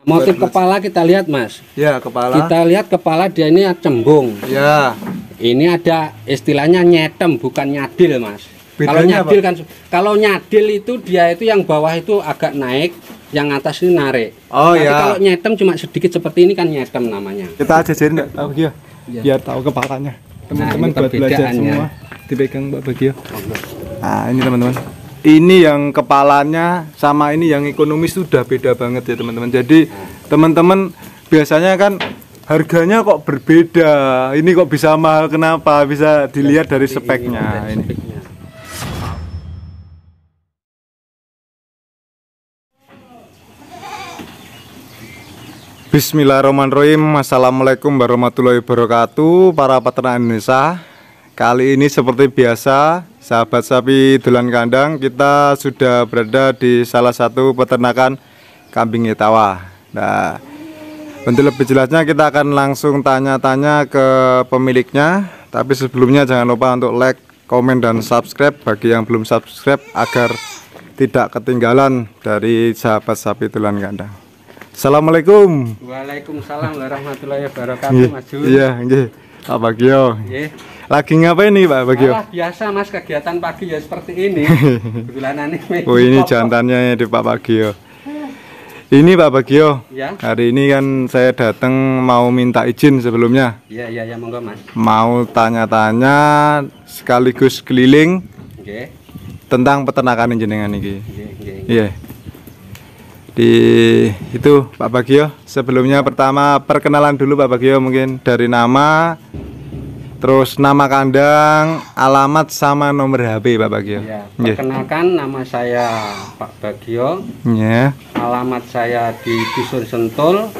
Motif kepala kita lihat, Mas. Ya, kepala. Kita lihat kepala dia ini cembung. Ya. Ini ada istilahnya nyetem, bukan nyadil, Mas. Kalau Bedanya nyadil kan, kalau nyadil itu dia itu yang bawah itu agak naik, yang atas ini narik. Oh tapi ya. kalau nyetem cuma sedikit seperti ini kan nyetem namanya. Kita ajarin Mbak Bagio, Ya. biar tahu kepalanya. Teman-teman Nah, buat belajar perbedaannya. semua. Dipegang Mbak Bagio. Nah, ini teman-teman. Ini yang kepalanya sama ini yang ekonomis sudah beda banget ya teman-teman. Jadi teman-teman biasanya kan harganya kok berbeda. Ini kok bisa mahal, kenapa? Bisa dilihat dari speknya ini. Bismillahirrahmanirrahim. Assalamualaikum warahmatullahi wabarakatuh. Para peternak Indonesia, kali ini seperti biasa, sahabat sapi dolan kandang, kita sudah berada di salah satu peternakan kambing Etawa. Nah, untuk lebih jelasnya kita akan langsung tanya-tanya ke pemiliknya. Tapi sebelumnya jangan lupa untuk like, komen, dan subscribe bagi yang belum subscribe agar tidak ketinggalan dari sahabat sapi dolan kandang. Assalamualaikum. Waalaikumsalam warahmatullahi wabarakatuh, Mas Jun. Iya, nggih. Pak Bagio. Nggih. Lagi ngapain nih, Pak Bagio? Biasa, Mas, kegiatan pagi ya seperti ini. Bulanan ini. Oh, ini jantannya di Pak Bagio. Ini Pak Bagio. Ya. Hari ini kan saya datang mau minta izin sebelumnya. Iya, monggo, Mas. Mau tanya-tanya sekaligus keliling Nggih. tentang peternakan jenengan iki. Nggih. Iya. Di itu Pak Bagio, sebelumnya pertama perkenalan dulu Pak Bagio, mungkin dari nama, terus nama kandang, alamat, sama nomor HP Pak Bagio. Ya, perkenalkan, nama saya Pak Bagio. Ya. Alamat saya di Dusun Sentul,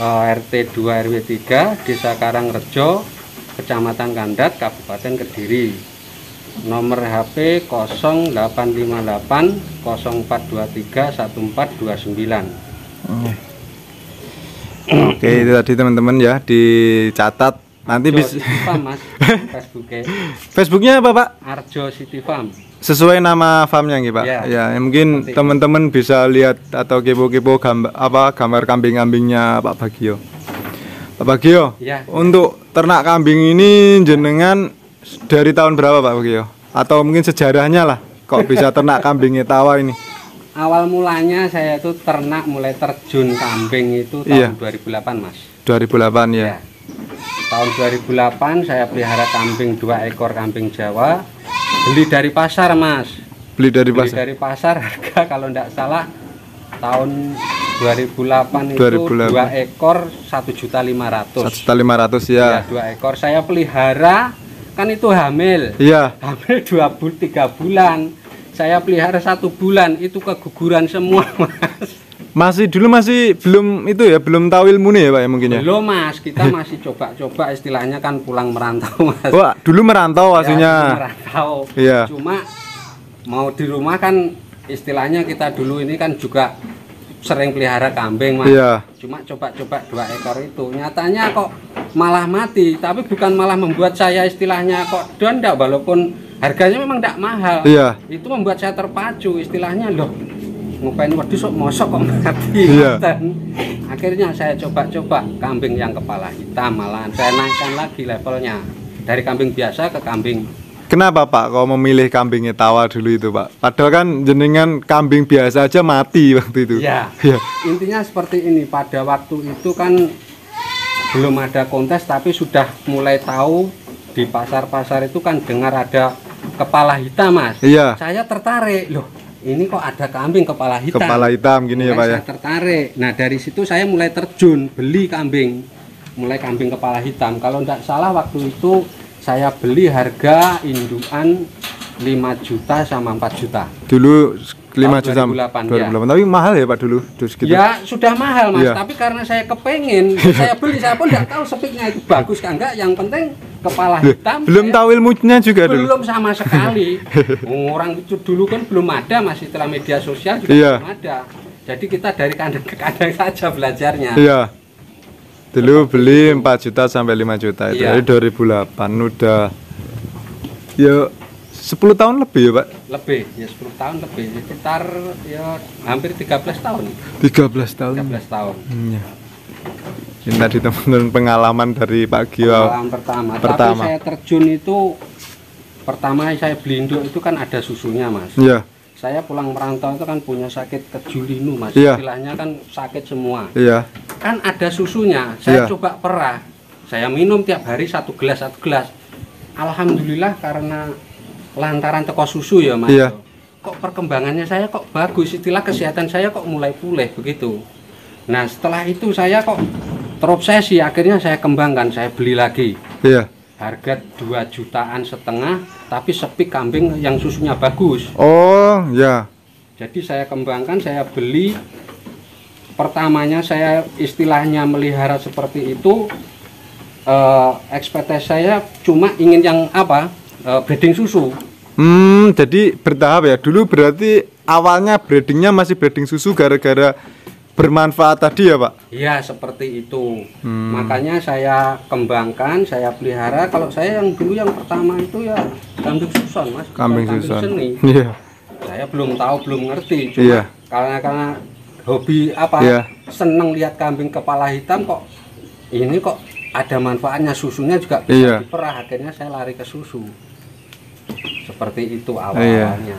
RT 2 RW 3, Desa Karangrejo, Kecamatan Kandat, Kabupaten Kediri. Nomor HP 0858 0423 1429. Oke, itu tadi teman-teman ya, dicatat. Nanti bisa Mas, Facebooknya. Facebooknya apa Pak? Arjo City Farm. Sesuai nama farmnya nggih Pak. Ya, mungkin teman-teman bisa lihat atau kepo-kepo gambar kambing-kambingnya Pak Bagio. Pak Bagio, Ya. Untuk ternak kambing ini jenengan dari tahun berapa Pak Bagio? Atau mungkin sejarahnya lah, kok bisa ternak kambing Etawa ini? Awal mulanya saya itu ternak, mulai terjun kambing itu tahun 2008, Mas. 2008 ya. Ya. Tahun 2008 saya pelihara kambing 2 ekor kambing Jawa. Beli dari pasar, Mas. Beli dari Beli pasar. dari pasar, harga kalau tidak salah tahun 2008 itu 2008. 2 ekor 1.500.000. 1.500 ya. Ya, 2 ekor saya pelihara, kan itu hamil. Iya. Hamil 3 bulan. Saya pelihara 1 bulan itu keguguran semua, Mas. Masih belum itu ya, belum tahu ilmunya ya Pak ya mungkin ya. Belum, Mas, kita masih coba-coba, istilahnya kan pulang merantau, Mas. Wah, dulu merantau aslinya. Ya, merantau. Iya. Cuma mau di rumah kan istilahnya kita dulu ini kan juga sering pelihara kambing, Mas. Iya. Cuma coba-coba 2 ekor itu. Nyatanya kok malah mati, tapi bukan malah membuat saya istilahnya kok down enggak, walaupun harganya memang enggak mahal. Iya. Itu membuat saya terpacu istilahnya, loh, ngapain wedhus kok mosok kok mati. Iya. Akhirnya saya coba-coba kambing yang kepala hitam, malahan saya naikkan lagi levelnya dari kambing biasa ke kambing. Kenapa Pak kok memilih kambing Etawa dulu itu Pak? Padahal kan jenengan kambing biasa aja mati waktu itu. Ya, Iya. intinya seperti ini. Pada waktu itu kan belum ada kontes, tapi sudah mulai tahu di pasar-pasar itu kan dengar ada kepala hitam, Mas. Iya. Saya tertarik, loh, ini kok ada kambing kepala hitam. Kepala hitam gini ya Pak ya. Saya tertarik. Nah, dari situ saya mulai terjun beli kambing. Mulai kambing kepala hitam. Kalau tidak salah waktu itu saya beli harga indukan 5 juta sama 4 juta. Dulu 5 juta 2008, 2008. Tapi mahal ya Pak dulu segitu. Ya sudah mahal, Mas, Iya. tapi karena saya kepengen, saya beli, saya pun tidak tahu speknya itu bagus kan enggak, yang penting kepala hitam. Belum tahu ilmunya juga dulu. Belum sama sekali. Orang itu dulu kan belum ada, Mas, setelah media sosial juga Iya. belum ada. Jadi kita dari kandang ke kandang saja belajarnya. Iya. Dulu beli 4 juta sampai 5 juta itu Iya. dari 2008 udah ya 10 tahun lebih ya Pak. Lebih, ya 10 tahun lebih, sekitar ya hampir 13 tahun. 13 tahun. 13 tahun. Ya. Ini tadi teman-teman pengalaman dari Pak Gio. Pengalaman pertama. Tapi saya terjun itu pertama saya beli induk itu kan ada susunya, Mas. Iya. Saya pulang merantau itu kan punya sakit kejulinu, Mas. Iya. Istilahnya kan sakit semua. Iya. Kan ada susunya. Saya Iya. coba perah. Saya minum tiap hari satu gelas. Alhamdulillah karena lantaran teko susu ya, Mas. Iya. Kok perkembangannya saya kok bagus, istilah kesehatan saya kok mulai pulih begitu. Nah, setelah itu saya kok terobsesi, akhirnya saya kembangkan, saya beli lagi. Iya. Harga 2,5 jutaan, tapi sepik kambing yang susunya bagus. Oh, ya. Jadi saya kembangkan, saya beli. Pertamanya saya istilahnya melihara seperti itu. Ekspektasi saya cuma ingin yang apa? Breeding susu. Jadi bertahap ya. Dulu berarti awalnya breedingnya masih breeding susu gara-gara bermanfaat tadi ya, Pak? Iya, seperti itu. Makanya saya kembangkan, saya pelihara. Kalau saya yang dulu yang pertama itu ya kambing suson, Mas. Kambing suson. Seni. Iya. Saya belum tahu, belum ngerti. Cuma Iya. karena hobi apa? Iya. Seneng lihat kambing kepala hitam kok. Ini kok ada manfaatnya, susunya juga bisa Iya. diperah. Akhirnya saya lari ke susu. Seperti itu Iya. awalnya.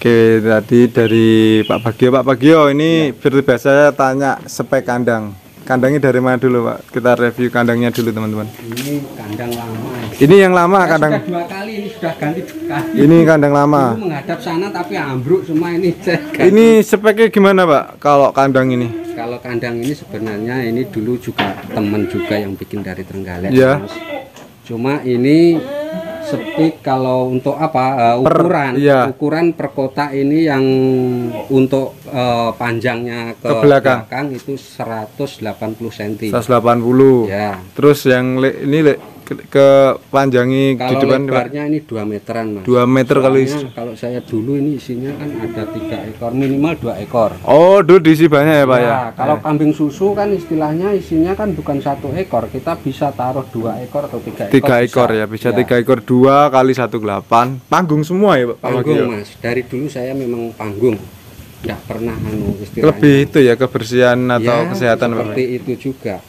Oke, tadi dari Pak Bagio ini seperti biasa saya tanya spek kandang. Kandangnya dari mana dulu, Pak? Kita review kandangnya dulu, teman-teman. Ini kandang lama. Ini yang lama Saya kandang. sudah 2 kali, ini sudah ganti 2 kali. Ini kandang lama. Dulu menghadap sana tapi ambruk semua ini. Ini speknya gimana, Pak? Kalau kandang ini? Kalau kandang ini sebenarnya ini dulu juga teman juga yang bikin dari Trenggalek. Ya. Mas. Cuma ini sepik kalau untuk apa ukuran iya. ukuran per kotak ini yang untuk panjangnya ke belakang itu 180 cm. 180. Ya. Terus yang ini ke panjangi di Kalau depan, Pak? lebarnya ini 2 meteran, Mas. 2 meter kali. Soalnya kalau saya dulu ini isinya kan ada 3 ekor, minimal 2 ekor. Oh, dulu diisi banyak ya, Pak ya? Kalau kambing susu kan istilahnya isinya kan bukan 1 ekor, kita bisa taruh 2 ekor atau 3 ekor. 3 ekor ya, bisa 3 ekor, 2 kali 1,8. Panggung semua ya, Pak? Panggung, Mas. Dari dulu saya memang panggung, nggak pernah istilahnya. Lebih itu ya, kebersihan atau Ya, kesehatan, Pak? seperti itu juga.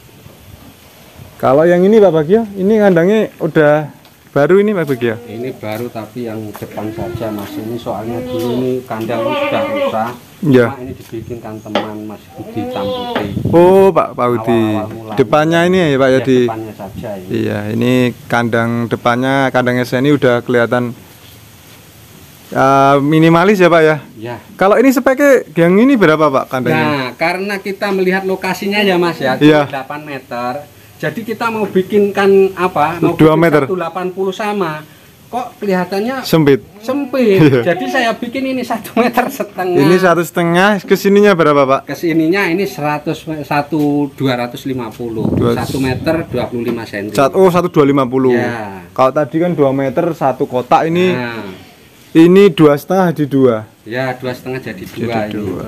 Kalau yang ini, Pak Bagio, ini kandangnya udah baru ini, Pak Bagio? Ini baru tapi yang depan saja, Mas. Ini soalnya dulu ini kandang ini sudah rusak. Ya. Cuma ini dibikinkan teman Mas Budi Tamputi. Oh, Pak Udi. Awal-awal mulai. Depannya ini ya, Pak ya, Ya, di. depannya saja ini. Iya, ini kandang depannya, kandangnya saya ini udah kelihatan minimalis ya, Pak ya. Ya. Kalau ini speknya yang ini berapa, Pak, kandangnya? Nah, karena kita melihat lokasinya ya, Mas ya, Iya. 8 meter. Jadi kita mau bikinkan apa? Mau 2 meter. 180 sama. Kok kelihatannya Sempit. sempit. Iya. Jadi saya bikin ini 1,5 meter. Ini 1,5, kesininya berapa, Pak? Kesininya ini 250. 1 meter 25 cm. 1,250. Ya. Kalau tadi kan 2 meter satu kotak, ini Nah, ini 2,5 di 2. ya 2,5 jadi 2 Jadi ini. 2.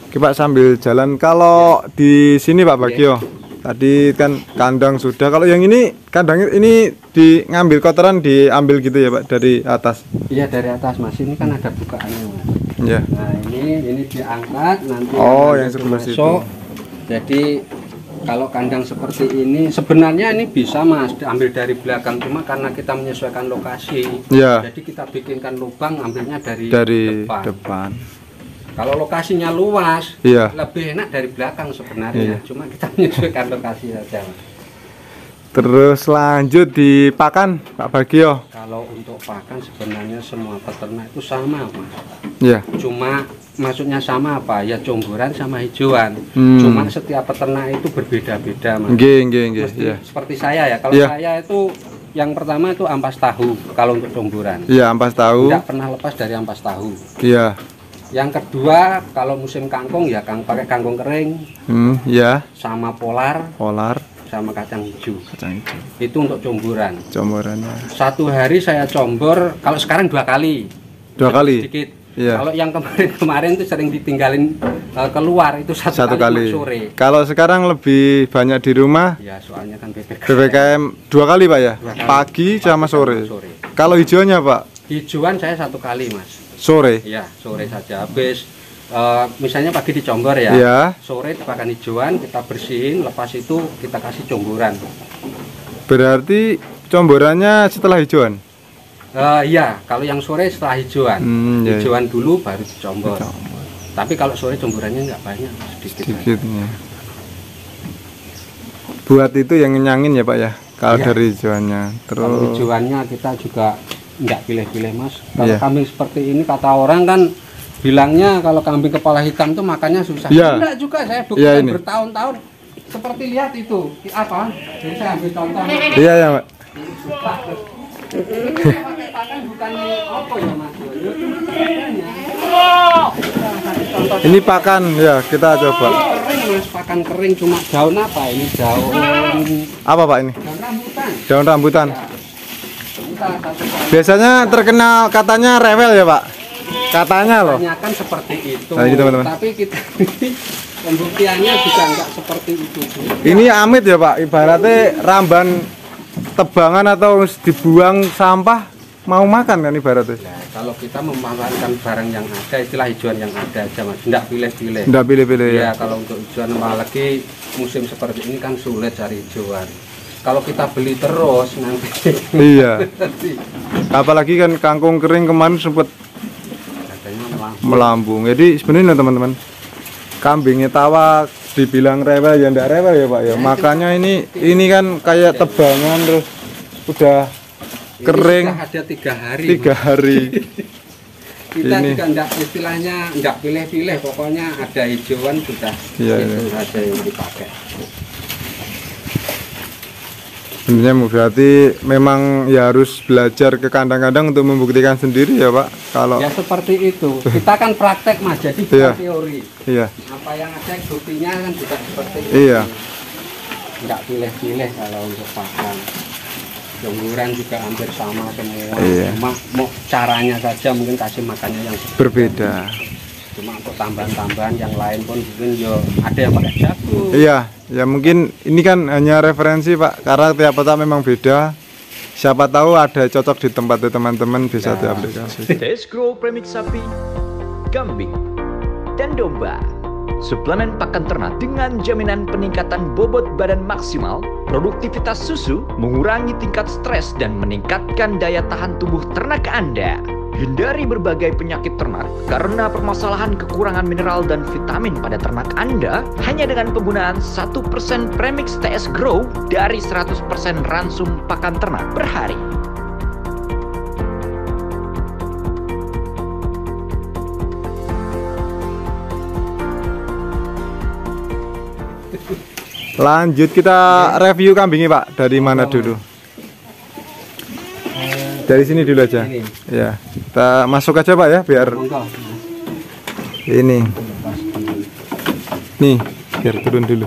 Oke, Pak, sambil jalan. Kalau di sini, Pak Bagio, tadi kan kandang sudah. Kalau yang ini kandangnya ini ngambil kotoran, diambil gitu ya, Pak, dari atas. Iya, dari atas, Mas. Ini kan ada bukaannya, Mas. Ya. Nah, ini diangkat nanti. Oh, nanti yang sebelah masuk. situ. Jadi kalau kandang seperti ini sebenarnya ini bisa, Mas, diambil dari belakang, cuma karena kita menyesuaikan lokasi. Ya. Jadi kita bikinkan lubang, ambilnya dari depan. Kalau lokasinya luas, Iya. lebih enak dari belakang sebenarnya. Iya. Cuma kita menyesuaikan lokasi saja. Terus lanjut di pakan, Pak Bagio. Kalau untuk pakan sebenarnya semua peternak itu sama, Mas. Ya. Cuma maksudnya sama apa? Ya comboran sama hijauan. Cuma setiap peternak itu berbeda-beda, Mas. Nggih, Mesti ya. seperti saya ya. Kalau Iya. saya itu yang pertama itu ampas tahu kalau untuk comboran. Iya, ampas tahu. Tidak pernah lepas dari ampas tahu. Iya. Yang kedua, kalau musim kangkung ya pakai kangkung kering Ya. sama polar Polar, sama kacang hijau. kacang hijau. Itu untuk comboran. Comborannya. Satu hari saya combor, kalau sekarang 2 kali. 2 kali. Sedikit. Iya. Kalau yang kemarin-kemarin itu sering ditinggalin keluar itu satu kali sore. Kalau sekarang lebih banyak di rumah, Ya soalnya kan PPKM 2 kali Pak ya, pagi sama sore. Kalau hijauannya Pak? Hijauan saya 1 kali Mas. Sore? Iya, sore saja. Habis misalnya pagi dicombor ya, Iya. sore tebakan hijauan kita bersihin, lepas itu kita kasih comboran. Berarti comborannya setelah hijauan? Iya, kalau yang sore setelah hijauan, Iya. hijauan dulu baru dicombor. Tapi kalau sore comborannya nggak banyak, sedikit. Sedikitnya. Buat itu yang ngenyangin ya Pak ya, kalau Iya. dari hijauannya. Kalau Terus hijauannya kita juga nggak pilih-pilih Mas. Kalau Iya. kambing seperti ini kata orang kan bilangnya kalau kambing kepala hitam tuh makannya susah. Iya. Enggak juga, saya Iya, buktikan ini. bertahun-tahun. Seperti lihat itu apa? Jadi saya ambil contoh. iya ya Pak. Ini saya pakai pakan bukan apa ya Mas. Contoh Ini pakan ya, kita coba. kering Mas, pakan kering cuma daun apa ini? Daun Apa Pak ini? rambutan. Daun rambutan. Kita satu Biasanya terkenal katanya rewel ya Pak. Katanya loh. tanyakan seperti itu. Nah, gitu, teman-teman. Tapi kita pembuktiannya juga enggak seperti itu. Ini amit ya Pak, ibaratnya ramban tebangan atau dibuang sampah mau makan kan ibaratnya. Nah, kalau kita memanfaatkan barang yang ada, istilah hijauan yang ada aja Mas, enggak pilih-pilih. Nggak pilih-pilih ya. Ya, kalau untuk hijauan apalagi musim seperti ini kan sulit cari hijauan. Kalau kita beli terus nanti Iya. nanti Apalagi kan kangkung kering kemarin sempat harganya melambung. melambung. Jadi sebenarnya teman-teman, kambingnya tawa dibilang rewel ya enggak rewel ya Pak ya. Makanya ini kan kayak tebangan terus udah Ini kering sudah ada 3 hari. 3 hari. Kita Ini. juga enggak istilahnya enggak pilih-pilih, pokoknya ada hijauan sudah Iya, itu saja yang dipakai. Sebenarnya berarti memang ya harus belajar ke kandang-kandang untuk membuktikan sendiri ya Pak. Kalau Ya seperti itu. Kita kan praktek Mas, jadi bukan Iya. teori. iya, Apa yang ada buktinya kan juga seperti itu. iya. Enggak pilih-pilih kalau untuk pakan. Jemburan juga hampir sama semua. Iya. Cuma mau caranya saja mungkin kasih makannya yang Berbeda. Cuma untuk tambahan-tambahan yang lain pun mungkin yo ada yang pakai jagung. Iya, ya mungkin ini kan hanya referensi Pak, karena tiap petak memang beda. Siapa tahu ada cocok di tempat teman-teman bisa diaplikasi. TS Grow premix sapi, kambing, dan domba. Suplemen pakan ternak dengan jaminan peningkatan bobot badan maksimal, produktivitas susu, mengurangi tingkat stres, dan meningkatkan daya tahan tubuh ternak Anda. Hindari berbagai penyakit ternak karena permasalahan kekurangan mineral dan vitamin pada ternak Anda hanya dengan penggunaan 1% premix TS Grow dari 100% ransum pakan ternak per hari. Lanjut kita review kambingnya Pak. Dari mana dulu? Dari sini dulu aja. Ini. Ya, kita masuk aja Pak ya, biar Monggo. ini. Nih, biar turun dulu.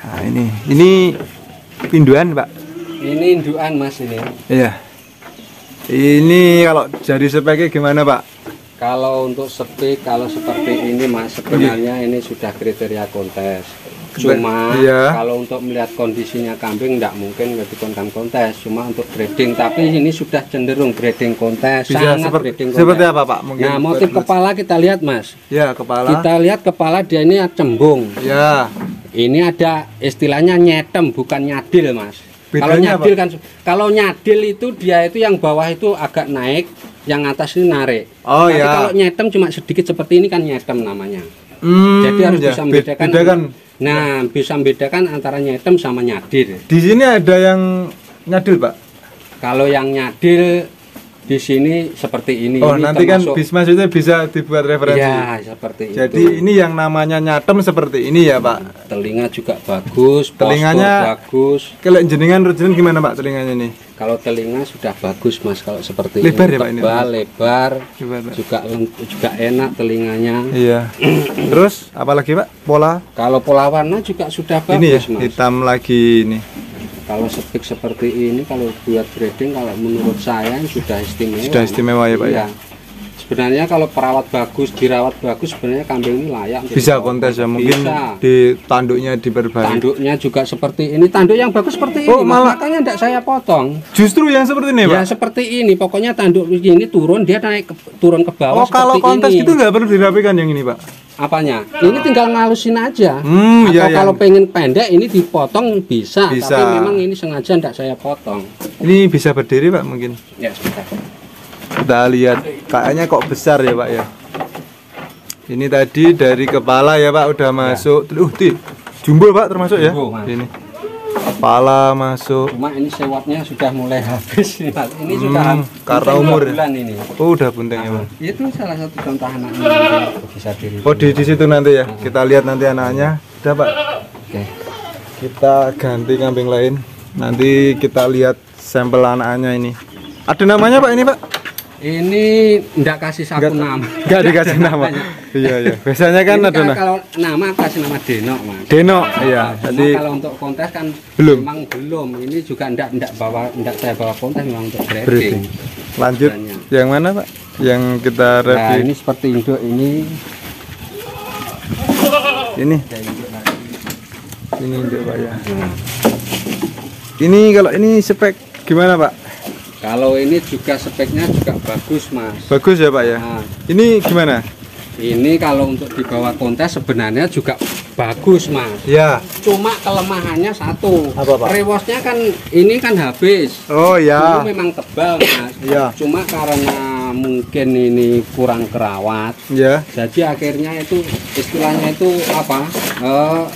Nah, ini pinduan Pak. Ini induan Mas ini. Iya. Ini kalau jadi speknya gimana Pak? Kalau untuk spek kalau seperti ini Mas sebenarnya ini sudah kriteria kontes. Cuma Iya. kalau untuk melihat kondisinya kambing tidak mungkin dikonkan kontes. Cuma untuk breeding, tapi ini sudah cenderung breeding kontes. Bisa Sangat breeding kontes. seperti apa Pak? Mungkin Nah motif buat- kepala kita lihat Mas. Ya, kepala. Kita lihat kepala dia ini cembung. Ya. Ini ada istilahnya nyetem bukan nyadil Mas. Kalau Bedanya nyadil kan, kalau nyadil itu dia itu yang bawah itu agak naik, yang atas ini narik. Oh, Tapi ya. kalau nyetem cuma sedikit seperti ini kan nyetem namanya. Jadi harus ya, bisa membedakan. bedakan. Nah, bisa membedakan antara nyetem sama nyadil. Di sini ada yang nyadil Pak. Kalau yang nyadil di sini seperti ini. Oh, Ini nanti kan termasuk- maksudnya bisa dibuat referensi. Ya, seperti Jadi itu. ini yang namanya nyatem seperti ini ya Pak. Telinga juga bagus, postur Telinganya- bagus. Kalau jenengan rujukan gimana Pak telinganya nih? Kalau telinga sudah bagus Mas kalau seperti Lebar ini. ya, Pak, ini? Tebal, lebar, Lebar, Pak. juga enak telinganya. Iya. Terus apalagi Pak? Pola Kalau pola warna juga sudah bagus ini ya, Mas. hitam lagi ini. Kalau spek seperti ini kalau buat breeding kalau menurut saya sudah istimewa. Sudah istimewa ya, Pak, ya? Iya. Sebenarnya kalau perawat bagus, dirawat bagus, sebenarnya kambing ini layak. Bisa kontes ya, mungkin bisa. di tanduknya diperbaiki. Tanduknya juga seperti ini, tanduk yang bagus seperti Oh, ini, makanya tidak saya potong. Justru yang seperti ini, Pak? Ya seperti ini, pokoknya tanduk ini turun, dia naik turun ke bawah. Oh, kalau kontes ini. gitu nggak perlu dirapikan yang ini, Pak? Apanya? Ini tinggal ngalusin aja. Atau Atau kalau pengen pendek ini dipotong bisa, Bisa. tapi memang ini sengaja tidak saya potong. Ini bisa berdiri, Pak, mungkin? Ya sebentar. Kita lihat, kayaknya kok besar ya, Pak ya. Ini tadi dari kepala ya, Pak, udah masuk. Jumbo, Pak, termasuk ya. Jumbo, Mas. Ini kepala masuk. Cuma ini sewotnya sudah mulai habis nih, Mas. Ini sudah karena bunting umur 2 ya? bulan ini. Oh, udah bunting ya, Pak. Itu salah satu contoh anaknya yang bisa diri. Oh, di situ nanti ya. Kita lihat nanti anaknya. Udah, Pak. Oke. Kita ganti kambing lain. Nanti kita lihat sampel anaknya ini. Ada namanya, Pak, ini, Pak? Ini enggak kasih saku nama. Enggak dikasih nama. Iya, iya. Biasanya kan Ini ada kalau nama kasih nama Denok, Mas. Denok, iya. Cuma Jadi kalau untuk kontes kan Belum. memang belum. Ini juga enggak saya bawa kontes memang untuk breeding. breeding. Lanjut Biasanya. yang mana, Pak? Yang kita Nah, review. ini seperti induk ini. Ini. Kayak induk lagi. Ini induk, Pak ya. Ini kalau ini spek gimana, Pak? Kalau ini juga speknya juga bagus, Mas. Bagus ya, Pak ya. Nah, Ini gimana? ini kalau untuk dibawa kontes sebenarnya juga bagus, Mas. Ya. Cuma kelemahannya satu. Apa, Pak? Rewosnya kan ini kan habis. Oh ya. Dulu memang tebal, Mas. Iya. Cuma karena mungkin ini kurang kerawat, Ya. jadi akhirnya itu istilahnya itu apa?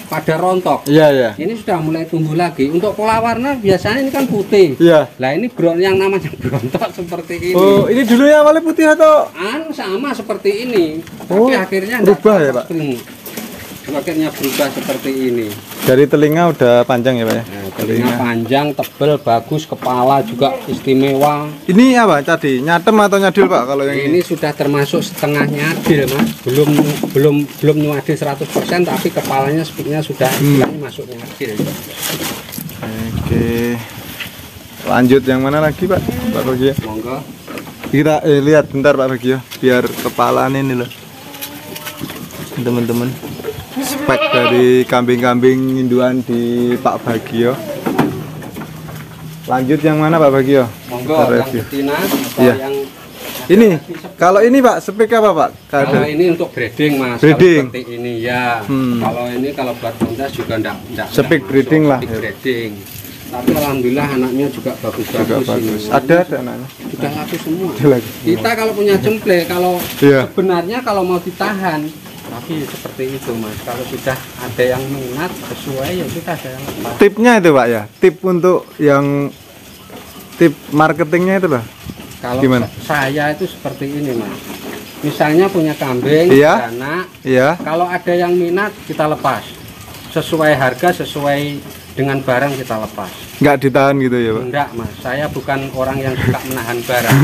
Pada rontok. Iya, ya. Ini sudah mulai tumbuh lagi. Untuk pola warna biasanya ini kan putih. Iya. Lah ini yang namanya berontok seperti ini. Oh, ini dulu yang awalnya putih atau? Sama seperti ini. Oh, Tapi akhirnya berubah enggak ya, Pak? Akhirnya berubah seperti ini. Dari telinga udah panjang ya, Pak ya. Nah, telinga panjang, tebel, bagus, kepala juga istimewa. Ini apa tadi? Nyatem atau nyadil, Pak, kalau yang Ini sudah termasuk setengah nyadil, Mas. Belum nyadil 100%, tapi kepalanya sepertinya sudah istilahnya masuk nyadil. Oke. Lanjut yang mana lagi, Pak? Pak Bagio. Monggo. Kita lihat bentar, Pak Bagio, biar kepalanya ini loh. Teman-teman. Spek dari kambing-kambing induan di Pak Bagio. Lanjut yang mana, Pak Bagio? Monggo, Kita yang review. betina atau Iya. yang Ini, kalau ini, Pak, spek apa, Pak? kalau ini untuk breeding, Mas. Breeding. Kalau seperti ini ya. Kalau ini kalau buat kontes juga enggak Spek masuk. breeding lah. Spek breeding. Tapi alhamdulillah anaknya juga Juga bagus-bagus bagus. ini. Ada anaknya. Sudah laku semua. Ada lagi. Kita kalau punya jemple, kalau Iya. sebenarnya kalau mau ditahan, tapi seperti itu, Mas. Kalau sudah ada yang minat sesuai ya sudah saya lepas. Tipnya itu, Pak ya. Tip untuk yang tip marketingnya itu, Pak. Kalau Gimana? saya itu seperti ini, Mas. Misalnya punya kambing, Iya. anak, Iya. kalau ada yang minat kita lepas. Sesuai harga, sesuai dengan barang kita lepas. Nggak ditahan gitu ya, Pak. Enggak, Mas. Saya bukan orang yang suka menahan barang.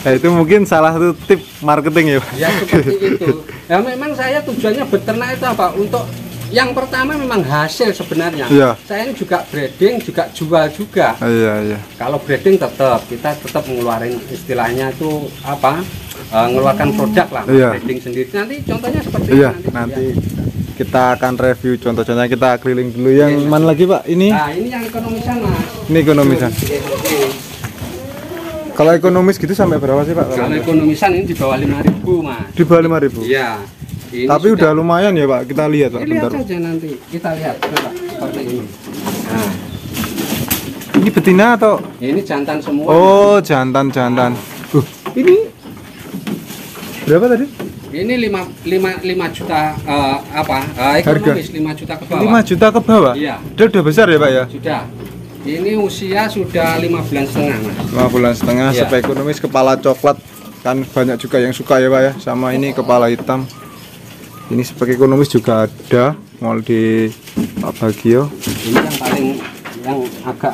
Nah, itu mungkin salah satu tip marketing ya, Pak. Ya seperti itu. Ya memang saya tujuannya beternak itu apa? Untuk yang pertama memang hasil sebenarnya. Iya. Saya ini juga breeding, juga jual juga. Iya, iya. Kalau breeding kita tetap ngeluarin istilahnya itu apa? Ngeluarkan produk lah. Iya. Breeding sendiri. Nanti contohnya seperti Iya, ini nanti ya. kita akan review contoh-contohnya, kita keliling dulu. Yang mana lagi, Pak? Ini? Nah, ini yang ekonomisan, Mas. Ini ekonomisan. Oke. Kalau ekonomis gitu sampai berapa sih, Pak? Kalau ekonomisan ini di bawah 5.000, Mas. Di bawah 5.000. Iya. Ini Tapi sudah- udah lumayan ya, Pak. Kita lihat, Pak, Ini lihat bentar. saja nanti. Kita lihat coba seperti ini. Nah, Ini betina atau? ini jantan semua. Oh, jantan-jantan. Ini berapa tadi? Ini 5 juta ekonomis 5 juta ke bawah. 5 juta ke bawah? Iya. Dia udah besar ya, Pak ya? Sudah. Ini usia sudah 5 bulan setengah, Mas. 5 bulan setengah, Iya. spek ekonomis, kepala coklat. Kan banyak juga yang suka ya, Pak ya. Sama ini kepala hitam. Ini spek ekonomis juga ada. Mall di Pak Bagio. Ini yang paling yang agak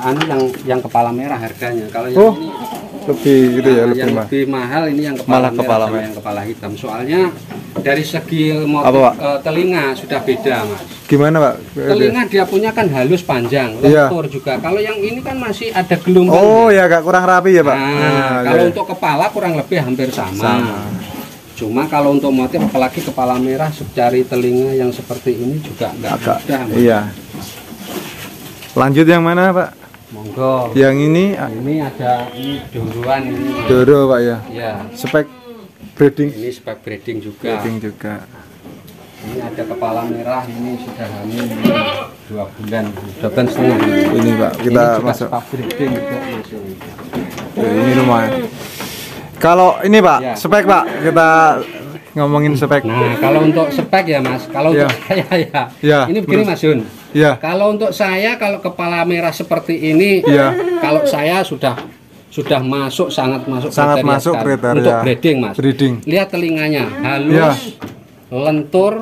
yang kepala merah harganya. Kalau yang Oh, ini lebih gitu ya, lebih yang mahal. lebih mahal ini yang kepala Malah merah kepala sama merah. yang kepala hitam. Soalnya dari segi motif Apa, Pak? Telinga sudah beda, Mas. Gimana, Pak? Telinga dia punya kan halus panjang, Iya. lentur juga. Kalau yang ini kan masih ada gelombang. Oh, ya agak kurang rapi ya, Pak. Nah, kalau ya. untuk kepala kurang lebih hampir sama. Sama. Cuma kalau untuk motif apalagi kepala merah cari telinga yang seperti ini juga nggak mudah, Mas. Iya. Lanjut yang mana Pak? Monggo. Yang ini Ada ini doroan ini. Doro Pak ya. Ya. Spek breeding. Ini spek breeding juga. Breeding juga. Ini ada kepala merah, ini sudah hamil 2 bulan, 2 bulan setengah. Ini Pak, kita ini juga masuk. spek breeding juga masuk. Ini lumayan. Kalau ini Pak, Ya. spek Pak, kita ngomongin spek. Nah, kalau untuk spek ya Mas, kalau Ya. untuk saya ya. Ya, Ini begini Mas Jun. Ya. Kalau untuk saya, kalau kepala merah seperti ini, Ya. kalau saya sudah masuk sangat masuk Sangat kriteria masuk sekali. kriteria. Untuk breeding Mas. Breeding. Lihat telinganya halus, Ya. lentur,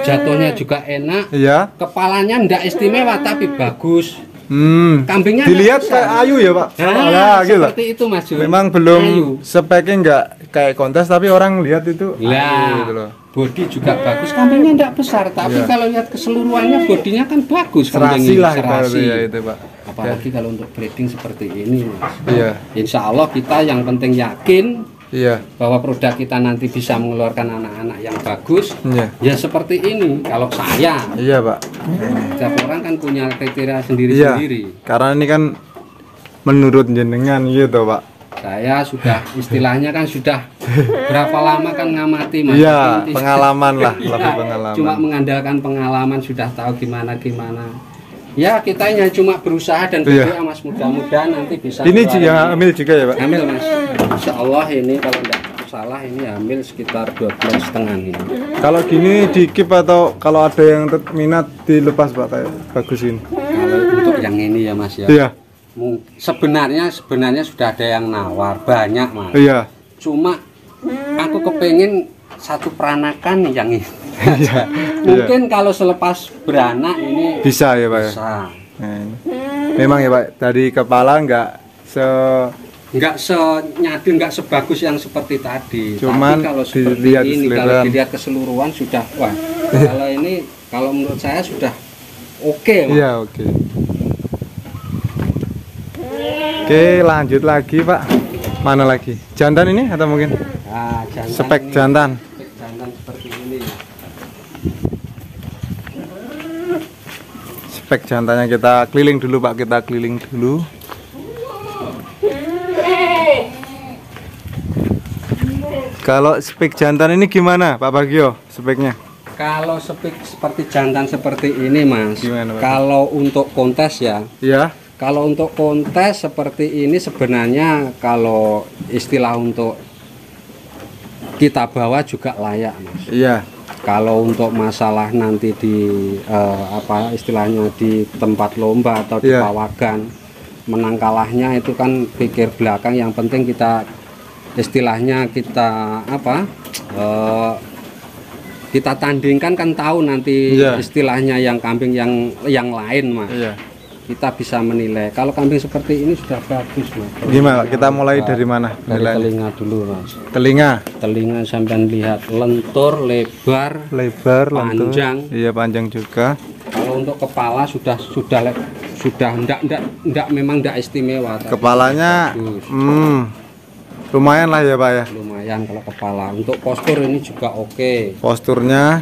jatuhnya juga enak. Iya. Kepalanya ndak istimewa tapi bagus. Kambingnya Dilihat nggak kayak besar. ayu ya Pak. Nah, gitu. seperti itu Mas Jun. Memang belum Ayu. speknya nggak kayak kontes tapi orang lihat itu ayu Lah, gitu loh. bodi juga bagus. Kambingnya ndak besar, tapi Iya. kalau lihat keseluruhannya bodinya kan bagus. Serasi kambing ini, lah serasi. ya itu Pak. Apalagi kalau untuk breeding seperti ini, Mas. Iya. Insya Allah kita yang penting yakin Iya. bahwa produk kita nanti bisa mengeluarkan anak-anak yang bagus. Iya. Ya seperti ini. Kalau saya, Iya Pak. setiap orang kan punya kriteria Iya. sendiri-sendiri. Karena ini kan menurut jenengan gitu Pak. Saya sudah istilahnya kan sudah berapa lama kan ngamati Mas. Iya, Tapi- pengalaman lah, Iya, lebih pengalaman. Cuma mengandalkan pengalaman sudah tahu gimana. Ya kita hanya cuma berusaha dan Iya. berdoa Mas, mudah-mudahan nanti bisa. Ini keluarin. yang hamil juga ya Pak. Hamil Mas. Insya Allah ini kalau tidak salah ini hamil sekitar 2 bulan setengah ini. Kalau gini dikip atau kalau ada yang minat dilepas Pak kayak bagusin. Kalau untuk yang ini ya Mas ya. Iya. Sebenarnya sudah ada yang nawar banyak Mas. Iya. Cuma aku kepengen satu peranakan yang ini. Iya. Mungkin kalau selepas beranak ini Bisa ya Pak ya. bisa. Nah, ini. Memang ya Pak dari kepala nggak Nggak senyadu, nggak sebagus yang seperti tadi. Cuman tapi kalau seperti dilihat ini, kalau keseluruhan. dilihat keseluruhan sudah wah. Kalau ini, kalau menurut saya sudah oke, Mas. Iya oke. Oke lanjut lagi Pak. Mana lagi? Jantan ini atau mungkin Nah, jantan spek ini, jantan? spek jantan seperti ini. Spek jantannya kita keliling dulu Pak, kita keliling dulu. Kalau spek jantan ini gimana Pak Bagio speknya? Kalau spek seperti jantan seperti ini, Mas. Gimana, Pak? Kalau untuk kontes ya. Iya. Kalau untuk kontes seperti ini sebenarnya kalau istilah untuk kita bawa juga layak, Mas. Iya. Kalau untuk masalah nanti di apa istilahnya di tempat lomba atau di Iya. pawagan, menang kalahnya itu kan pikir belakang, yang penting kita istilahnya kita apa kita tandingkan kan tahu nanti Iya. istilahnya yang kambing yang lain, Mas. Iya. Kita bisa menilai. Kalau kambing seperti ini sudah bagus, Mas. Gimana? Kita mulai dari mana? Dari Nilainya? telinga dulu, Mas. Telinga Telinga sampai lihat lentur, lebar, lebar, lentur. Panjang. Iya panjang juga. kalau untuk kepala sudah enggak memang enggak istimewa, tapi Kepalanya bagus. lumayan lah ya Pak ya. Lumayan kalau kepala. Untuk postur ini juga oke. Posturnya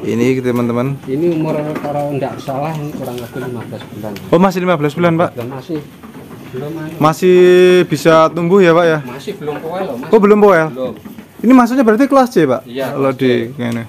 ini teman-teman. Ini umur kalau enggak salah ini kurang lebih 15 bulan. Oh masih 15 bulan Pak. Dan masih belum Masih bisa tumbuh ya Pak ya. masih belum poel loh, Mas. Oh belum poel. Belum. Ini maksudnya berarti kelas C Pak? Iya, Kalau kelas di C. ini.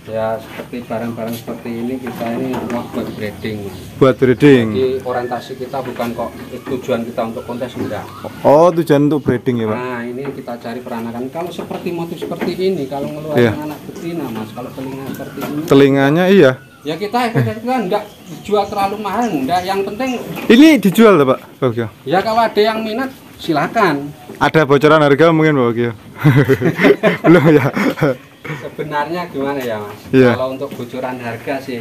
Ya seperti barang-barang seperti ini kita ini buat breeding, Mas. Buat breeding. Jadi orientasi kita bukan kok tujuan kita untuk kontes, enggak. Oh tujuan untuk breeding ya Pak. Nah ini kita cari peranakan. Kalau seperti motif seperti ini, kalau ngeluarin Iya. anak betina, Mas, kalau telinga seperti ini, Telinganya iya. ya kita enggak jual terlalu mahal, enggak. Yang penting Ini dijual Pak Bagio. ya kalau ada yang minat silakan. Ada bocoran harga mungkin Pak Bagio. Belum ya. Sebenarnya gimana ya, Mas? Iya. Kalau untuk bocoran harga sih,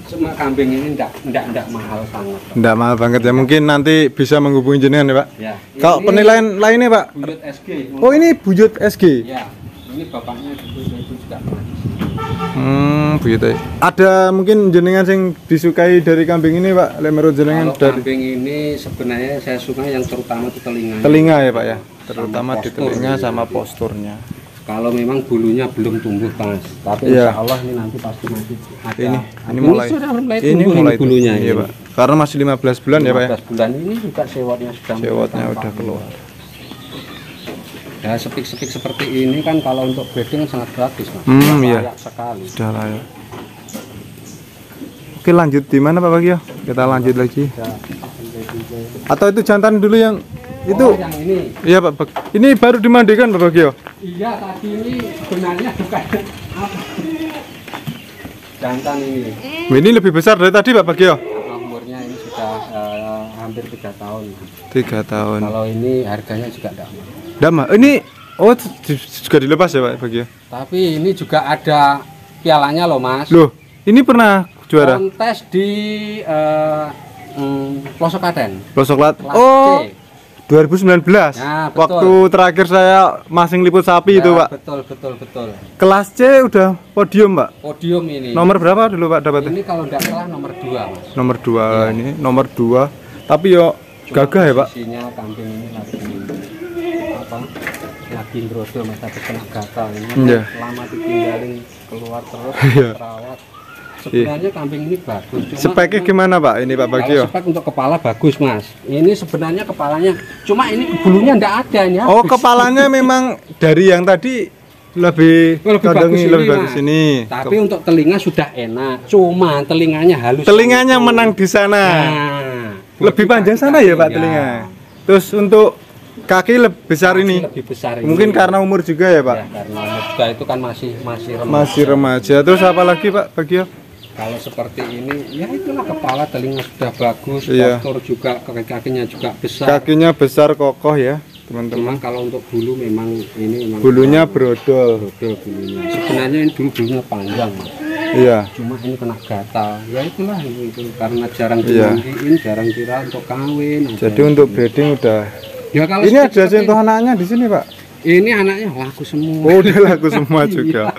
cuma kambing ini enggak mahal banget. Nggak mahal banget ya. Mungkin nanti bisa menghubungi jenengan ya Pak. Ya. Kalau ini penilaian lainnya Pak. buyut SG. Oh ini buyut SG. Ya. Ini bapaknya itu juga. Begitu. Ada mungkin jenengan yang disukai dari kambing ini Pak. Lek menurut jenengan Kalau dari kambing ini sebenarnya saya suka yang terutama itu telinga. telinga ya Pak ya. Terutama Sama di postur. telinga sama posturnya. Kalau memang bulunya belum tumbuh Mas, tapi Iya. insya Allah ini nanti pasti masih ada. Ini mulai sudah mulai ini tumbuh mulai bulunya iya, ini. Pak. Karena masih 15 bulan ya, Pak ya. 15 bulan ini juga sewotnya sudah mulai Sewotnya tampak. udah keluar. Ya sepik-sepik seperti ini kan kalau untuk breeding sangat bagus Mas. Iya. Layak sekali. Sudah layak. Oke, lanjut di mana Pak Bagio? Kita lanjut lagi. Ya, Atau itu jantan dulu yang itu? oh, yang ini. Iya Pak. Ini baru dimandikan Pak Bagio. Iya tadi ini sebenarnya bukan apa. Jantan ini. Ini lebih besar dari tadi Pak Bagio. Umurnya ini sudah hampir 3 tahun. 3 tahun. Kalau ini harganya juga tidak mahal. Dama, ini oh juga dilepas ya Pak Bagio. Tapi ini juga ada pialanya loh Mas. Loh, ini pernah juara Kontes di Pelosok Klaten. Pelosok Lat. Kelas Oh, C. 2019. Nah, betul. Waktu terakhir saya masing liput sapi itu, Ya, Pak. betul. Kelas C udah podium, Pak. Podium ini. Nomor berapa dulu, Pak, dapatnya? Ini kalau tidak salah nomor 2 Mas. Nomor 2 ini, nomor 2. Tapi yo gagah ya, Pak. Posisinya kambing ini lagi apa? Lagi brodol Mas, tapi kena gatal ini. Iya. Lama ditinggalin keluar terus Iya. terawat. Sebenarnya kambing ini bagus. Cuma Speknya gimana, Pak? Ini Pak kalau Bagio. spek untuk kepala bagus Mas. Ini sebenarnya kepalanya, cuma ini bulunya enggak ada ya. Oh, kepalanya memang dari yang tadi lebih Lebih kadang bagus lebih ini, bagus Mas. ini. Tapi untuk telinga sudah enak, cuma telinganya halus. Telinganya menang di sana. Nah, Lebih panjang sana ya, Pak, telinga. Terus untuk kaki lebih besar ini. Lebih besar ini. Mungkin karena umur juga ya, Pak. Ya, karena umur juga itu kan masih remaja. Masih remaja. Terus apa lagi, Pak Bagio? Kalau seperti ini, ya itulah kepala telinga sudah bagus, Iya. postur juga kakinya juga besar. Kakinya besar kokoh ya, teman-teman. Cuma kalau untuk bulu memang ini memang Bulunya brodol. brodol bulunya. Sebenarnya ini dulu bulunya panjang, Mas. Iya. Cuma ini kena gatal. Ya itulah itu karena jarang Iya. dimandiin, jarang kira untuk kawin. ada Jadi yang- untuk breeding udah. ya kalau Ini ada seperti- sentuh anaknya di sini, Pak. Ini anaknya laku semua. Oh, udah laku semua juga.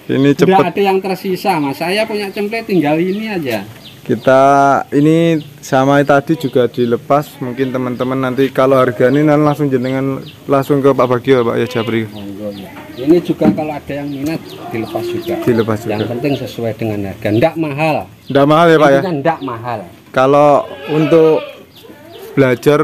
Ini Tidak cepet. ada yang tersisa, Mas. Saya punya cemplate tinggal ini aja. Kita ini sama tadi juga dilepas. Mungkin teman-teman nanti kalau harga ini nanti langsung jenengan langsung ke Pak Bagio, Pak ya Jabri. Monggo ya. Ini juga kalau ada yang minat dilepas juga. Dilepas Yang juga. penting sesuai dengan harga. Ndak mahal. Nggak mahal ya, Pak ya. Intinya ndak mahal. Kalau untuk belajar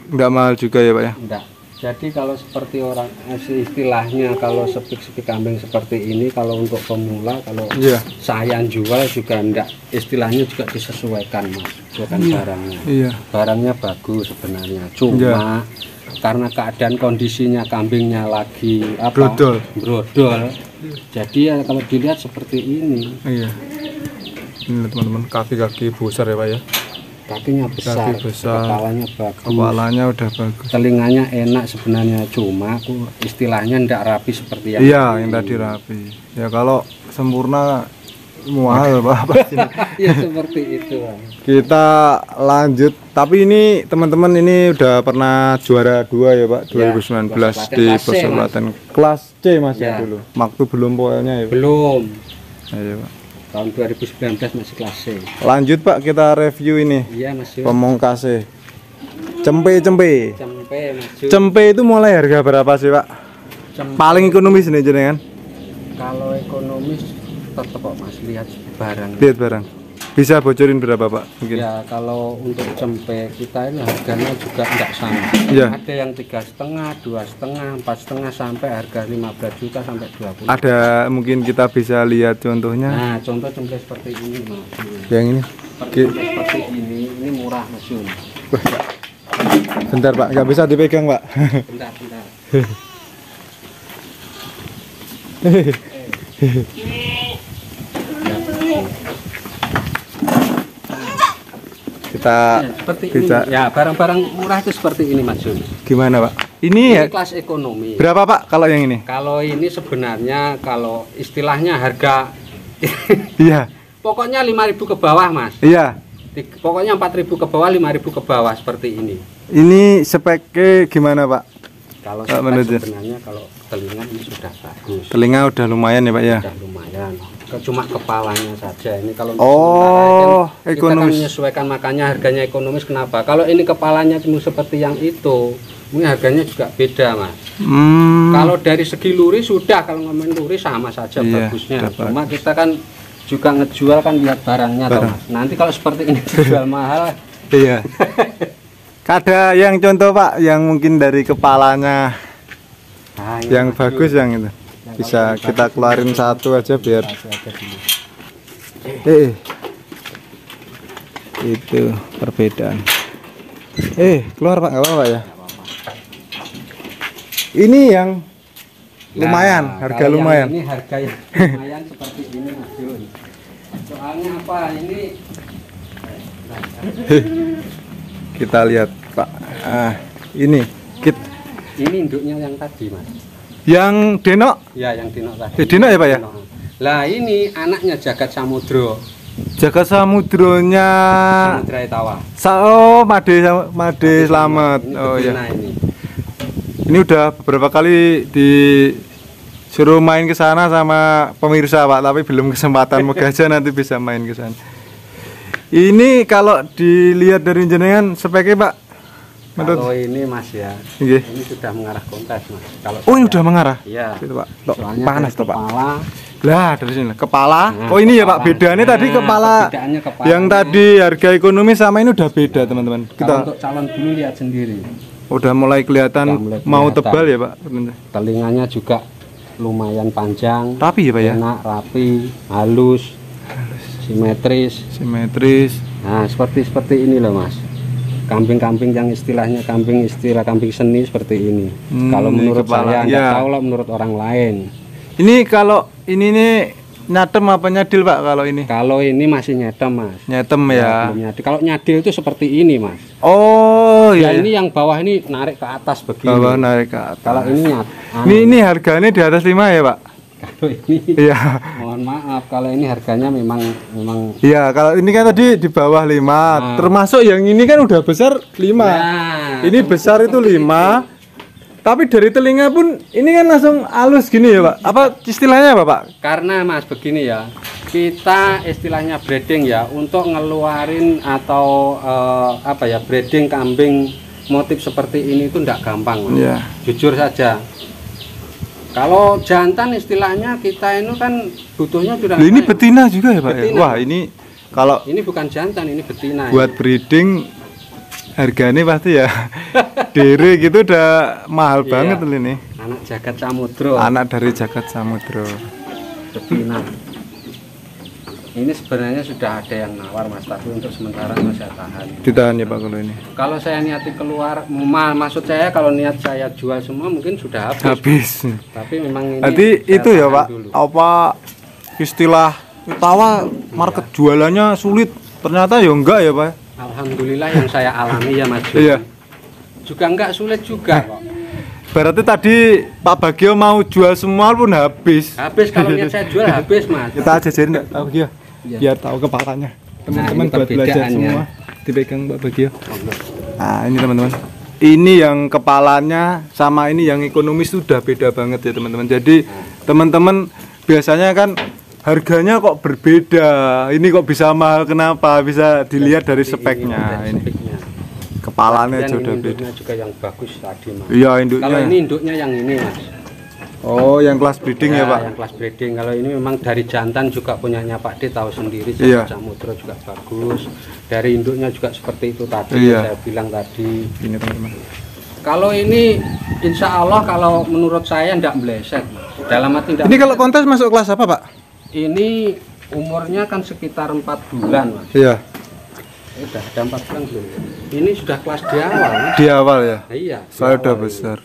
nggak mahal juga ya, Pak ya. Ndak. Jadi kalau seperti orang istilahnya kalau sepik-sepik kambing seperti ini kalau untuk pemula kalau Iya. saya jual juga ndak istilahnya juga disesuaikan Mas. Sesuaikan barangnya. Iya. Barangnya bagus sebenarnya. Cuma karena keadaan kondisinya kambingnya lagi apa? Brodol. Jadi ya kalau dilihat seperti ini. Iya. Ini teman-teman kaki-kaki besar ya, Pak ya. Kakinya besar, Kaki besar. kepalanya bagus. Kepalanya udah bagus. Telinganya enak sebenarnya, cuma aku istilahnya ndak rapi seperti yang Iya, yang tadi rapi. Ya kalau sempurna mahal, Pak. Pasti. ya seperti itu. Kita lanjut. Tapi ini teman-teman ini udah pernah juara 2 ya, Pak. 2019 Kelas di Kelas C, Mas. Persahabatan kelas C Mas ya Ya. dulu. Waktu belum pokoknya ya, Pak. Belum. Iya, Pak. Tahun 2019 masih kelas C. Lanjut, Pak, kita review ini. Iya, Mas. Yus. Pemongkasnya. Cempe. Cempe, Mas. Yus. Cempe itu mulai harga berapa sih, Pak? Cempe. Paling ekonomis nih jenengan. Kalau ekonomis tetap kok Mas lihat barang. Lihat barang. Bisa bocorin berapa, Pak? Mungkin. Ya kalau untuk cempe kita ini harganya juga tidak sama. Iya. Ada yang 3,5, 2,5, 4,5 sampai harga 15 juta sampai 20. Ada mungkin kita bisa lihat contohnya. Nah contoh cempe seperti ini Mas. Yang ini. Cempe seperti ini murah Mas Yun. Bentar, Pak, nggak bisa dipegang, Pak. Bentar. Kita Ya, seperti bisa ini. Ya barang-barang murah itu seperti ini Mas Yun. gimana, Pak? Ini ya Ini kelas ekonomi. berapa, Pak, kalau yang ini? Kalau ini sebenarnya kalau istilahnya harga Iya. pokoknya 5.000 ke bawah Mas. Iya. Pokoknya 4.000 ke bawah, 5.000 ke bawah seperti ini. Ini speknya gimana, Pak? Kalau Pak spek Manajer. sebenarnya kalau telinga ini sudah bagus, Telinga udah lumayan ya, Pak ya. sudah lumayan. cuma kepalanya saja. Ini kalau untuk Oh, sementara kan kita kan ekonomis. menyesuaikan, makanya harganya ekonomis. Kenapa? Kalau ini kepalanya cuma seperti yang itu, ini harganya juga beda, Mas. Kalau dari segi luri sudah, kalau ngomongin luri sama saja Iya, bagusnya. udah Cuma kita kan juga ngejual kan lihat barangnya, toh, Mas. Nanti kalau seperti ini dijual mahal, Iya. Ada yang contoh Pak, yang mungkin dari kepalanya nah, ini yang maju. bagus yang itu. Bisa kalau kita keluarin satu aja biar Satu aja dulu. itu perbedaan. Keluar Pak, nggak apa-apa ya. Ini yang lumayan, Nah, harga kalau yang lumayan. ini harga yang lumayan seperti ini, Mas Jun. Soalnya apa? Ini Kita lihat Pak. Ini ini induknya yang tadi, Mas. yang denok. Ya, yang dinok tadi. Denok ya Pak ya? Dinok. Lah ini anaknya Jagat Samudro. Jaga samudronya. Samudra Etawa. Made Slamet. Ini Oh betina ya. ini. Ini udah beberapa kali disuruh main ke sana sama pemirsa Pak, tapi belum kesempatan. Moga aja nanti bisa main ke sana. Ini kalau dilihat dari jenengan speknya Pak, Kalau ini Mas ya, Nggih. ini sudah mengarah kontes, Mas. Kalau Oh ini saya- udah mengarah. Iya. Gitu Pak. Tok, Soalnya panas dari toh Pak. kepala, Lah dari sini kepala. Nah, Oh ini ya Pak, kepala. bedanya tadi Nah, kepala. perbedaannya kepalanya. Yang tadi harga ekonomi sama ini udah beda teman-teman. kalau Kita untuk calon dulu lihat sendiri. udah mulai kelihatan Udah mulai mau kelihatan. tebal ya Pak. Telinganya juga lumayan panjang, Rapi ya Pak ya. enak, rapi, halus, simetris. Simetris. Nah, seperti ini loh, Mas. Kambing-kambing yang istilah kambing seni seperti ini. Kalau ini menurut kepala, saya, enggak ya. tahu lah menurut orang lain. Ini kalau ini nih nyatem apa nyadil Pak kalau ini? Kalau ini masih nyedam, Mas. Nyatem ya. Belum nyadil. Kalau nyadil itu seperti ini, Mas. Oh Ya, iya. ini yang bawah ini narik ke atas begini. Bawah narik ke atas. Kalau ini Ini harganya di atas 5 ya Pak? kalau ini Iya. mohon maaf, kalau ini harganya memang Iya, kalau ini kan tadi di bawah 5. Nah. Termasuk yang ini kan udah besar 5. Nah, Ini besar itu 5. Tapi dari telinga pun ini kan langsung halus gini ya Pak. Apa istilahnya apa Pak? karena Mas begini ya, kita istilahnya breeding ya, untuk ngeluarin atau apa ya, breeding kambing motif seperti ini itu enggak gampang, Mas. Iya. Jujur saja. Kalau jantan istilahnya kita ini kan butuhnya sudah Ini banyak. betina juga ya Pak ya? Betina. Wah ini kalau Ini bukan jantan, ini betina. buat breeding harganya pasti ya dere gitu udah mahal Iya. banget ini. Anak Jagat Samudro, Anak dari Jagat Samudro. betina. Ini sebenarnya sudah ada yang nawar, Mas, tapi untuk sementara masih saya tahan. Ditahan ya Pak kalau ini. Kalau saya niati keluar, maksud saya kalau niat saya jual semua mungkin sudah habis. Habis. Tapi memang ini Nanti saya itu ya tahan Pak, dulu. apa istilah tawa market jualannya sulit. Ternyata ya enggak ya Pak. Alhamdulillah yang saya alami ya, Mas. Iya. Juga enggak sulit juga kok. Berarti tadi Pak Bagio mau jual semua pun habis. Habis kalau niat saya jual habis, Mas. Kita jajarin enggak Pak Bagio? Iya. Biar tahu kepalanya. Teman-teman ini buat belajar perbedaannya. semua. Dipegang Pak Bagio. Nah, ini teman-teman. Ini yang kepalanya sama ini yang ekonomis sudah beda banget ya teman-teman. Jadi teman-teman biasanya kan harganya kok berbeda. Ini kok bisa mahal, kenapa? Bisa dilihat dari Seperti speknya dari ini. speknya. Kepalanya Dan sudah beda. induknya juga yang bagus tadi, Mas. Iya, induknya. Kalau ini induknya yang ini, Mas. Oh, yang kelas breeding ya, Pak. Yang kelas breeding. Kalau ini memang dari jantan juga punyanya Pak D tahu sendiri. Iya. Jagat Samudro juga bagus. Dari induknya juga seperti itu tadi. Iya. Saya bilang tadi. Ini teman-teman. Kalau ini, insya Allah kalau menurut saya tidak meleset, Mas. Dalam arti tidak. Ini kalau kontes masuk kelas apa, Pak? Ini umurnya kan sekitar 4 bulan, Mas. Iya, Sudah ada 4 bulan belum? Ini sudah kelas di awal, Mas. di awal ya. Nah, iya. di Saya udah awal ini. besar.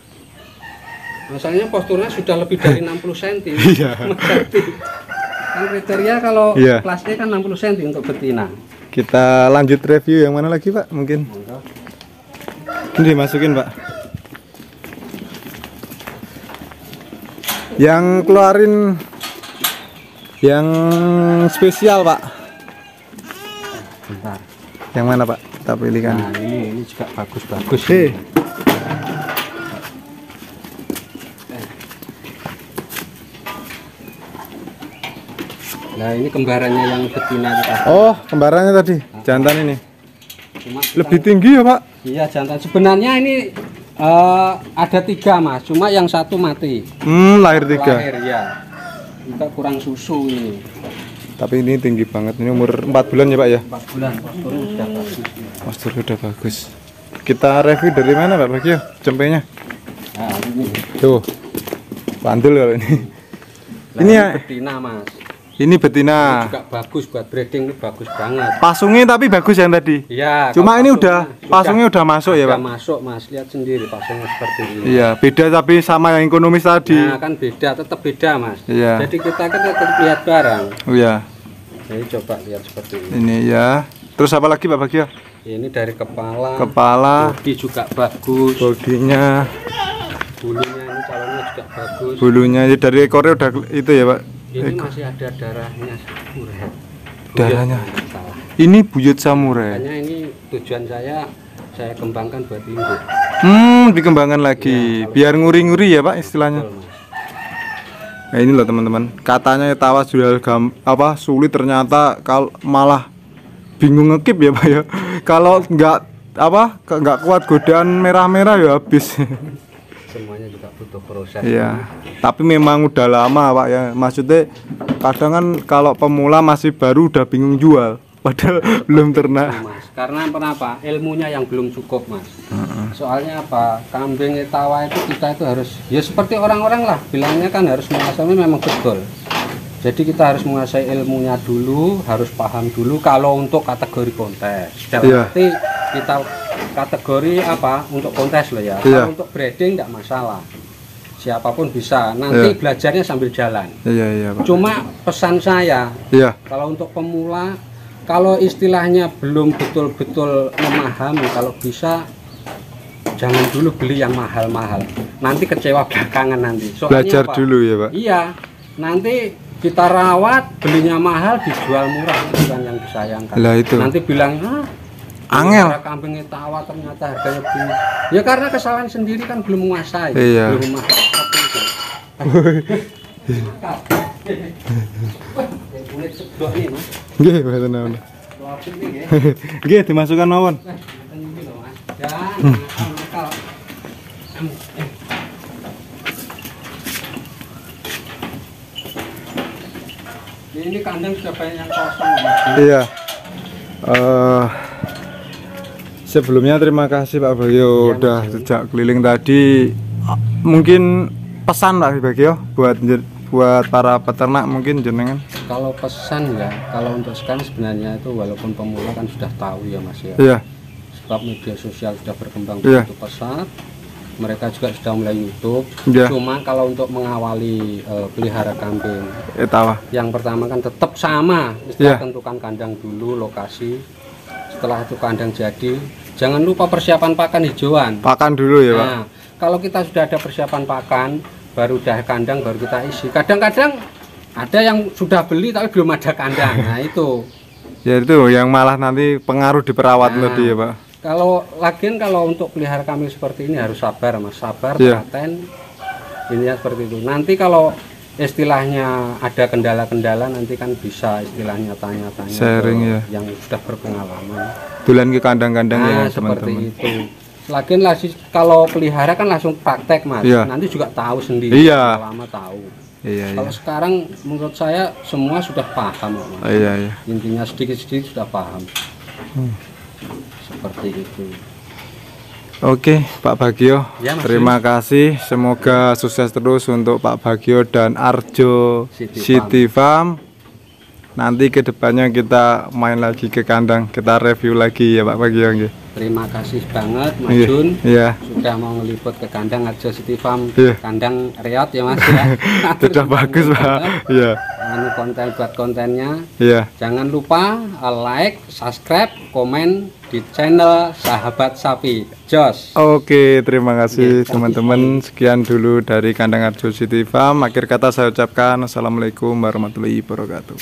Masalahnya posturnya sudah lebih dari 60 cm. Iya. Kan kriteria kalau Iya. kelas E kan 60 cm untuk betina. Kita lanjut review yang mana lagi, Pak? Mungkin ini dimasukin, Pak. Yang keluarin yang spesial, Pak. Bentar. Yang mana, Pak? Kita pilihkan. Nah, ini juga bagus-bagus. Oke. Nah ini kembarannya yang betina itu tadi. Oh, kembarannya tadi, jantan ini. Cuma Lebih tinggi ya, Pak? Iya jantan. Sebenarnya ini ada 3 mas, cuma yang satu mati. Lahir 3. Lahir ya. Kita kurang susu ini. Tapi ini tinggi banget, ini umur 4 bulan ya Pak ya? 4 bulan, posturnya sudah bagus. Posturnya udah bagus. Kita review dari mana Pak Bagio? Cempenya? Nah ini. Tuh, bandel kalau ini. Nah, ini ya? betina mas. Ini betina. Ini juga bagus buat breeding, ini bagus banget. Pasungnya tapi bagus yang tadi. Iya. Cuma ini pasungnya udah masuk ya Pak? Udah masuk mas, lihat sendiri pasungnya seperti ini. Iya, beda tapi sama yang ekonomis tadi. Nah kan beda, tetap beda mas. Iya. Jadi kita kan tetap lihat barang. Oh iya. Jadi coba lihat seperti ini. Ini ya. Terus apa lagi Pak Bagio? Ini dari kepala. Kepala. Bodi juga bagus. Bodinya. Bulunya ini calonnya juga bagus. Bulunya dari ekornya udah itu ya Pak? Ini masih ada darahnya samurai. Darahnya. Buyut, salah. Ini buyut samurai. Makanya ini tujuan saya kembangkan buat induk. Dikembangkan lagi. Ya, biar nguri-nguri ya Pak istilahnya. Betul, Mas. Nah ini loh teman-teman. Katanya tawas sudah sulit, ternyata kalau malah bingung ngekip ya Pak ya. Kalau nggak kuat godaan merah-merah ya habis. Semuanya juga butuh proses. Iya. Tapi memang udah lama Pak ya. Maksudnya kadang kan kalau pemula masih baru udah bingung jual. Padahal belum ternak. Mas. Karena kenapa? Ilmunya yang belum cukup mas. Soalnya apa? Kambing tawa itu kita itu harus ya seperti orang-orang lah. Bilangnya kan harus menguasai, memang betul. Jadi kita harus menguasai ilmunya dulu, harus paham dulu kalau untuk kategori kontes. Berarti kita kategori apa untuk kontes loh ya. Kalau untuk breeding tidak masalah. Siapapun bisa. Nanti belajarnya sambil jalan. Iya Pak. Cuma pesan saya, kalau untuk pemula, kalau istilahnya belum betul-betul memahami, kalau bisa jangan dulu beli yang mahal-mahal. Nanti kecewa belakangan nanti. Soalnya belajar apa? dulu ya Pak. Iya. Nanti kita rawat, belinya mahal, dijual murah, itu kan yang disayangkan. Lah itu. Nanti bilang, angel. Kambingnya tawa ternyata harganya begini. Ya karena kesalahan sendiri kan belum menguasai, belum memahami. Nggih, mboten napa. Nggih, dimasukkan mawon. Ini kandang sudah banyak yang kosong. Iya. Sebelumnya terima kasih Pak Bagio udah sejak keliling tadi. Mungkin pesan Pak Bagio buat para peternak mungkin jenengan. Kalau pesan ya, kalau untuk sekarang sebenarnya itu walaupun pemula kan sudah tahu ya Mas ya. Iya. Sebab media sosial sudah berkembang begitu pesat. Mereka juga sudah mulai YouTube. Cuma kalau untuk mengawali pelihara kambing, yang pertama kan tetap sama. Tentukan kandang dulu, lokasi. Setelah itu kandang jadi, jangan lupa persiapan pakan hijauan. Pakan dulu ya Pak. Nah, kalau kita sudah ada persiapan pakan, baru udah kandang, baru kita isi. Kadang-kadang ada yang sudah beli tapi belum ada kandang. Nah itu. Ya itu yang malah nanti pengaruh di perawat tadi ya Pak. Kalau untuk pelihara kambing seperti ini harus sabar Mas, sabar, telaten. Ini ya seperti itu. Nanti kalau istilahnya ada kendala-kendala nanti kan bisa istilahnya tanya-tanya sharing yang sudah berpengalaman. Tulen ke kandang-kandangnya seperti itu. Lagian kalau pelihara kan langsung praktek Mas. Nanti juga tahu sendiri. Lama tahu. Kalau sekarang menurut saya semua sudah paham Mas. Intinya sedikit-sedikit sudah paham. Seperti itu. Oke Pak Bagio, terima kasih. Semoga sukses terus untuk Pak Bagio dan Arjo City Farm. Nanti kedepannya kita main lagi ke kandang, kita review lagi ya Pak Bagio. Terima kasih banget Mas Jun, sudah mau ngeliput ke kandang Arjo City Farm, kandang Riot ya Mas ya. Sudah bagus Pak. Konten buat kontennya. Jangan lupa like, subscribe, komen di channel Sahabat Sapi. Jos. Oke, terima kasih teman-teman. Sekian dulu dari kandang Arjo City Farm. Akhir kata saya ucapkan assalamualaikum warahmatullahi wabarakatuh.